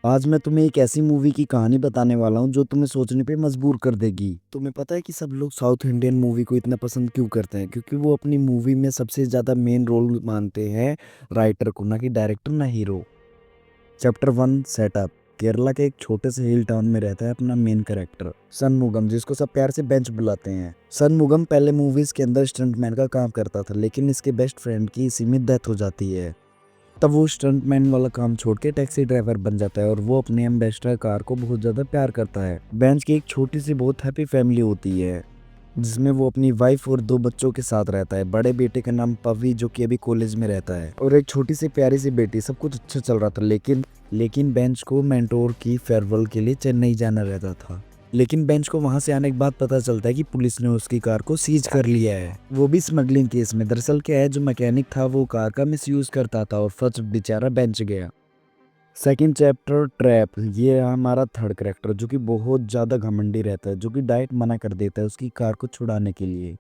आज मैं तुम्हें एक ऐसी मूवी की कहानी बताने वाला हूँ जो तुम्हें सोचने पे मजबूर कर देगी। तुम्हें पता है कि सब लोग साउथ इंडियन मूवी को इतना पसंद क्यों करते हैं? क्योंकि वो अपनी मूवी में सबसे ज्यादा मेन रोल मानते हैं राइटर को, ना कि डायरेक्टर ना हीरो। Chapter 1 setup. केरला के एक छोटे से हिल टाउन में रहता है अपना मेन कैरेक्टर सनमुगम, जिसको सब प्यार से बेंच बुलाते हैं। सनमुगम पहले मूवीज के अंदर स्टंटमैन का काम करता था, लेकिन इसके बेस्ट फ्रेंड की इसी में डेथ हो जाती है। तब वो स्टंटमैन वाला काम छोड़ के टैक्सी ड्राइवर बन जाता है और वो अपने एम्बेसडर कार को बहुत ज़्यादा प्यार करता है। बेंच की एक छोटी सी बहुत हैप्पी फैमिली होती है, जिसमें वो अपनी वाइफ और 2 बच्चों के साथ रहता है। बड़े बेटे का नाम पवी, जो कि अभी कॉलेज में रहता है, और एक छोटी सी प्यारी सी बेटी। सब कुछ अच्छा चल रहा था, लेकिन बेंच को मेंटोर की फेयरवेल के लिए चेन्नई जाना रहता था। लेकिन बेंच को वहां से आने के बाद पता चलता है कि पुलिस ने उसकी कार को सीज कर लिया है, वो भी स्मगलिंग केस में। दरअसल क्या है, जो मैकेनिक था वो कार का मिसयूज करता था और फर्स्ट बेचारा बेंच गया। Second chapter trap. ये है हमारा थर्ड करेक्टर, जो कि बहुत ज़्यादा घमंडी रहता है, जो कि डायरेक्ट मना कर देता है उसकी कार को छुड़ाने के लिए।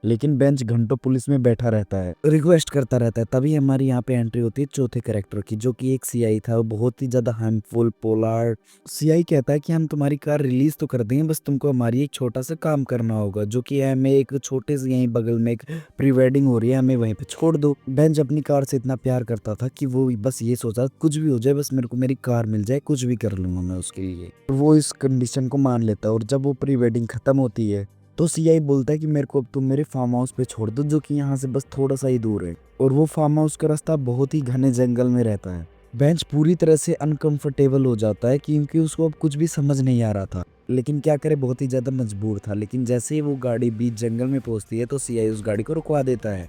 लेकिन बेंच घंटों पुलिस में बैठा रहता है, रिक्वेस्ट करता रहता है। तभी हमारी यहाँ पे एंट्री होती है चौथे कैरेक्टर की, जो कि एक सीआई था। वो बहुत ही ज्यादा हार्मफुल, पोलार। सीआई कहता है कि हम तुम्हारी कार रिलीज तो कर देंगे, बस तुमको हमारी एक छोटा सा काम करना होगा, जो कि है हमें एक छोटे से यहीं बगल में एक प्री वेडिंग हो रही है, हमें वहीं पे छोड़ दो। बेंच अपनी कार से इतना प्यार करता था कि वो बस ये सोचा कुछ भी हो जाए, बस मेरे को मेरी कार मिल जाए, कुछ भी कर लूंगा मैं उसके लिए। वो इस कंडीशन को मान लेता है। और जब वो प्री वेडिंग खत्म होती है तो सीआई बोलता है कि मेरे को अब तुम मेरे फार्म हाउस पे छोड़ दो, जो कि यहाँ से बस थोड़ा सा ही दूर है। और वो फार्म हाउस का रास्ता बहुत ही घने जंगल में रहता है। बेंच पूरी तरह से अनकंफर्टेबल हो जाता है क्योंकि उसको अब कुछ भी समझ नहीं आ रहा था, लेकिन क्या करे, बहुत ही ज्यादा मजबूर था। लेकिन जैसे ही वो गाड़ी बीच जंगल में पहुंचती है तो सीआई उस गाड़ी को रुकवा देता है।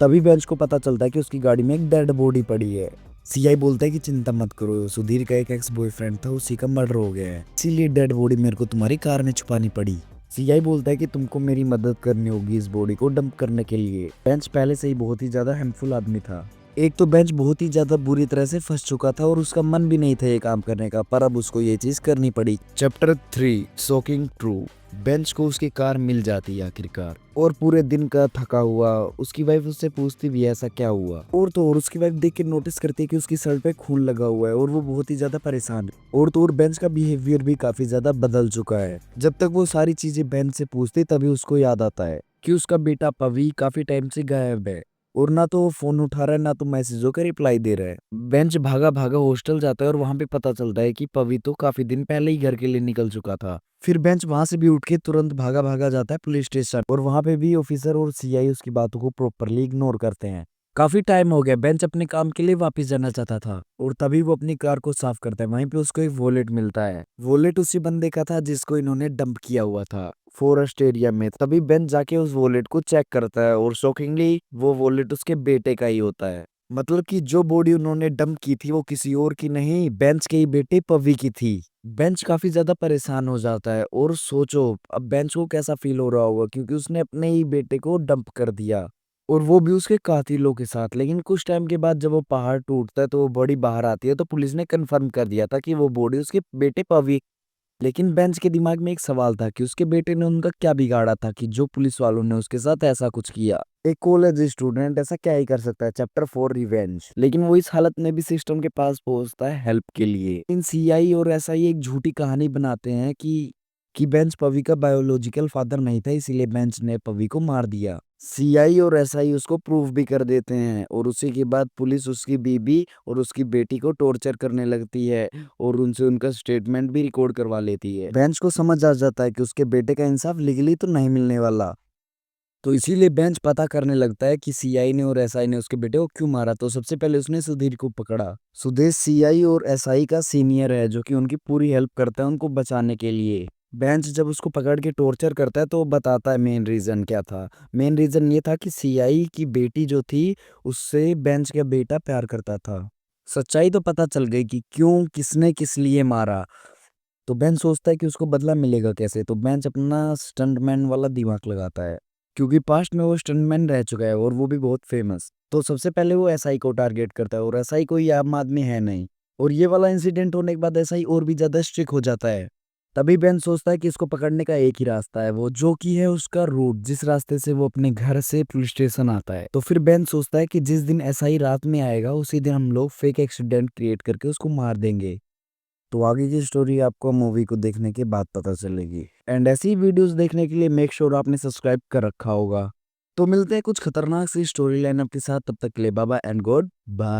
तभी बेंच को पता चलता है कि उसकी गाड़ी में एक डेड बॉडी पड़ी है। सीआई बोलता है कि चिंता मत करो, सुधीर का एक एक्स बॉयफ्रेंड था, उसी का मर्डर हो गया है, इसीलिए डेड बॉडी मेरे को तुम्हारी कार में छुपानी पड़ी। सीआई बोलता है कि तुमको मेरी मदद करनी होगी इस बॉडी को डंप करने के लिए। बेंच पहले से ही बहुत ही ज्यादा हेल्पफुल आदमी था। एक तो बेंच बहुत ही ज्यादा बुरी तरह से फंस चुका था और उसका मन भी नहीं था ये काम करने का, पर अब उसको ये चीज करनी पड़ी। Chapter 3 shocking true. बेंच को उसकी कार मिल जाती है आखिरकार, और पूरे दिन का थका हुआ उसकी वाइफ उससे पूछती भी है ऐसा क्या हुआ। और उसकी वाइफ देख के नोटिस करती है कि उसकी शर्ट पे खून लगा हुआ है और वो बहुत ही ज्यादा परेशान है। और बेंच का बिहेवियर भी काफी ज्यादा बदल चुका है। जब तक वो सारी चीजें बेंच से पूछती तभी उसको याद आता है कि उसका बेटा पवी काफी टाइम से गायब है, और ना तो वो फोन उठा रहा है ना तो मैसेजों का रिप्लाई दे रहा है। बेंच भागा भागा हॉस्टल जाता है और वहां पे पता चलता है कि पवी तो काफी दिन पहले ही घर के लिए निकल चुका था। फिर बेंच वहां से भी उठ के तुरंत भागा भागा जाता है पुलिस स्टेशन, और वहां पे भी ऑफिसर और सीआई उसकी बातों को प्रॉपरली इग्नोर करते हैं। काफी टाइम हो गया, बेंच अपने काम के लिए वापस जाना चाहता था, और तभी वो अपनी कार को साफ करता है। वहीं पे उसको एक वॉलेट मिलता है। वॉलेट उसी बंदे का था जिसको इन्होंने डंप किया हुआ था फॉरेस्ट एरिया में। तभी बेंच जाके उस वॉलेट को चेक करता है और शॉकिंगली वो वॉलेट उसके बेटे का ही होता है। मतलब कि जो बॉडी उन्होंने डंप की थी वो किसी और की नहीं, बेंच के ही बेटे पवी की थी। बेंच काफी ज्यादा परेशान हो जाता है, और सोचो अब बेंच को कैसा फील हो रहा होगा, क्योंकि उसने अपने ही बेटे को डंप कर दिया, और वो भी उसके कातिलों के साथ। लेकिन कुछ टाइम के बाद जब वो पहाड़ टूटता है तो वो बॉडी बाहर आती है, तो पुलिस ने कंफर्म कर दिया था कि वो बॉडी उसके बेटे पवी। लेकिन बेंच के दिमाग में एक सवाल था कि उसके बेटे ने उनका क्या बिगाड़ा था कि जो पुलिस वालों ने उसके साथ ऐसा कुछ किया। एक कॉलेज स्टूडेंट ऐसा क्या ही कर सकता है। Chapter 4 revenge. लेकिन वो इस हालत में भी सिस्टम के पास पहुंचता है हेल्प के लिए। इन सीआई और एसआई एक झूठी कहानी बनाते हैं कि बेंच पवी का बायोलॉजिकल फादर नहीं था, इसीलिए बेंच ने पवी को मार दिया। सीआई और एसआई उसको प्रूफ भी कर देते हैं, और उसी के बाद पुलिस उसकी बीबी और उसकी बेटी को टॉर्चर करने लगती है और उनसे उनका स्टेटमेंट भी रिकॉर्ड करवा लेती है। बेंच को समझ आ जाता है कि उसके बेटे का इंसाफ लीगली तो नहीं मिलने वाला, तो इसीलिए बेंच पता करने लगता है कि सीआई ने और एसआई ने उसके बेटे को क्यों मारा। तो सबसे पहले उसने सुधीर को पकड़ा। सुधीर सीआई और एसआई का सीनियर है, जो कि उनकी पूरी हेल्प करता है उनको बचाने के लिए। बेंच जब उसको पकड़ के टॉर्चर करता है तो वो बताता है मेन रीजन क्या था। मेन रीजन ये था कि सीआई की बेटी जो थी उससे बेंच का बेटा प्यार करता था। सच्चाई तो पता चल गई कि क्यों, किसने किस लिए मारा। तो बेंच सोचता है कि उसको बदला मिलेगा कैसे, तो बेंच अपना स्टंटमैन वाला दिमाग लगाता है, क्योंकि पास्ट में वो स्टंटमैन रह चुका है और वो भी बहुत फेमस। तो सबसे पहले वो एसआई को टारगेट करता है, और एसआई कोई आम आदमी है नहीं, और ये वाला इंसिडेंट होने के बाद एसआई और भी ज्यादा स्ट्रिक्ट हो जाता है। तभी बेंच सोचता है कि इसको पकड़ने का एक ही रास्ता है, वो जो कि है उसका रूट, जिस रास्ते से वो अपने घर से पुलिस स्टेशन आता है। तो फिर बेंच सोचता है कि जिस दिन एसआई रात में आएगा उसी दिन हम लोग फेक एक्सीडेंट क्रिएट करके उसको मार देंगे। तो आगे की स्टोरी आपको मूवी को देखने के बाद पता चलेगी। एंड ऐसी ही वीडियोस देखने के लिए मेक श्योर आपने सब्सक्राइब कर रखा होगा। तो मिलते हैं कुछ खतरनाक सी स्टोरी लाइन के साथ, तब तक के लिए bye bye and good bye.